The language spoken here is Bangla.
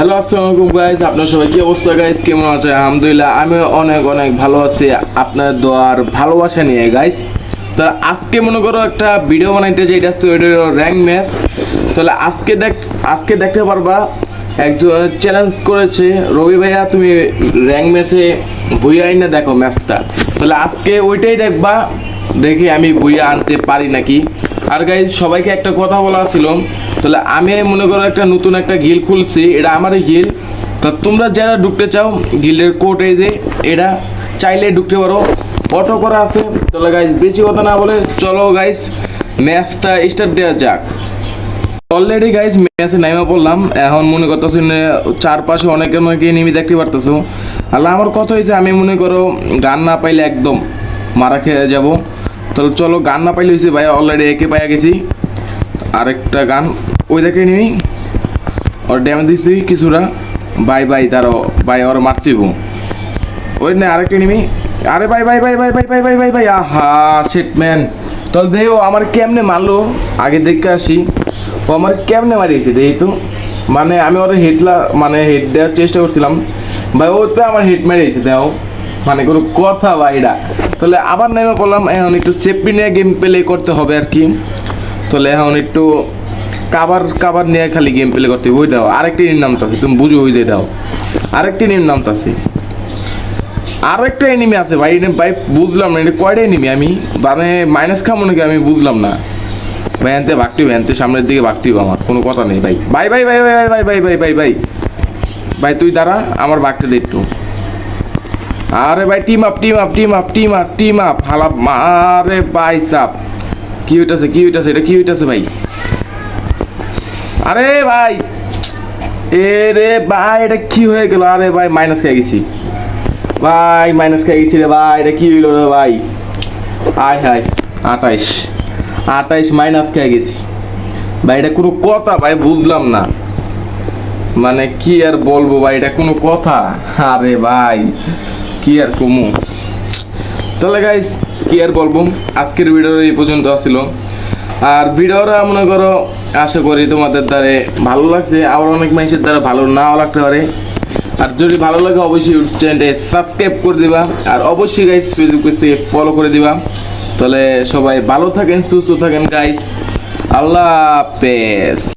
হ্যালো আসসালামু আলাইকুম গাইস, আপনার সবাই কি অবস্থা গাইস? কেমন আছে? আলহামদুলিল্লাহ আমি অনেক অনেক ভালো আছি আপনার দোয়ার ভালোবাসা নিয়ে গাইস। তো আজকে মনে করো একটা ভিডিও বানাইতে চাই, এটা হচ্ছে র্যাঙ্ক ম্যাচ। তাহলে আজকে দেখতে পারবা একজন চ্যালেঞ্জ করেছে, রবি ভাইয়া তুমি র্যাঙ্ক ম্যাচে ভুইয়া আইনা দেখো ম্যাচটা। তাহলে আজকে ওইটাই দেখবা, দেখি আমি ভুইয়া আনতে পারি নাকি। আর গাইজ সবাইকে একটা কথা বলা ছিল, তাহলে আমি মনে করো একটা নতুন একটা গিল খুলছি, এটা আমারই গিল। তো তোমরা যারা ঢুকতে চাও গিল্ডের কোড এই যে, এটা চাইলে ঢুকতে পারো, অটো করা আছে। তাহলে গাইজ বেশি কথা না বলে চলো গাইজ ম্যাচটা স্টার্ট দেওয়া যাক। অলরেডি গাইজ ম্যাচে নাইমা পড়লাম, এখন মনে করতেছি চারপাশে অনেকে নেমে দেখতে পারতেছো। আল্লাহ আমার কথা হয়েছে, আমি মনে করো গান না পাইলে একদম মারা খেয়ে যাবো। তাহলে চলো, গান না পাইলে হয়েছে ভাই, অলরেডি একে পাইয়া গেছি। আরেকটা গান ওই দেখে নিবি, ওর ড্যামেজ দিচ্ছি কিছুটা। বাই বাই তারও ভাই, ওর মারতেইব। ওই না আরেকটা নিবি। আরে ভাই ভাই ভাই ভাই ভাই ভাই ভাই ভাই ভাই আহা শিট ম্যান। তাহলে দেখো আমার কেমনে মারলো, আগে দেখতে আসি ও আমার কেমনে মারিয়েছে দেখি তো। মানে আমি ওর হেড দেওয়ার চেষ্টা করছিলাম ভাই, ও তো আমার হেড মারিয়েছে দেও, মানে কোনো কথা ভাই এটা। তাহলে আবার নেমে পড়লাম, এখন একটু সেফটি নিয়ে গেম প্লে করতে হবে আর কি। তাহলে এখন একটু কাবার নিয়ে খালি গেম প্লে করতে ওই দাও। আরেকটি নামতাছে, তুমি বুঝো ওই যে দাও, আরেকটি নামতাছে। আরেকটা এনিমি আছে ভাই, ভাই বুঝলাম না এটা কয়টা এনিমি, আমি মানে মাইনাস খাবো নাকি আমি বুঝলাম না ভাই। আনতে ভাগটি আনতে সামনের দিকে ভাগটি, আমার কোনো কথা নেই ভাই। ভাই ভাই ভাই ভাই ভাই ভাই ভাই ভাই ভাই ভাই তুই দাঁড়া, আমার ভাগটা দে একটু। আরে ভাই team up team up team up team up team up হালা। আরে ভাই সাপ কি হইতাছে এটা কি হইতাছে ভাই? আরে ভাই এ রে ভাই, এটা কি হয়ে গেল? আরে ভাই মাইনাস খেয়ে গেছি ভাই, মাইনাস খেয়ে গেছি রে ভাই, এটা কি হইলো রে ভাই? আয় হায় 28 মাইনাস খেয়ে গেছি ভাই, এটা কোনো কথা ভাই? বুঝলাম না, মানে কি আর বলবো ভাই, এটা কোনো কথা? আরে ভাই কি আর কমু। তাহলে গাইস কি আর বলবো, আজকের ভিডিও এই পর্যন্ত ছিল। আর ভিডিওটা মনে করো আশা করি তোমাদের দ্বারা ভালো লাগছে, আবার অনেক মানুষের দ্বারা ভালো নাও লাগতে পারে। আর যদি ভালো লাগে অবশ্যই চ্যানেলটা সাবস্ক্রাইব করে দিবা, আর অবশ্যই গাইস ফেসবুক পেজে ফলো করে দিবা। তাহলে সবাই ভালো থাকেন, সুস্থ থাকেন গাইস, আল্লাহ হাফেজ।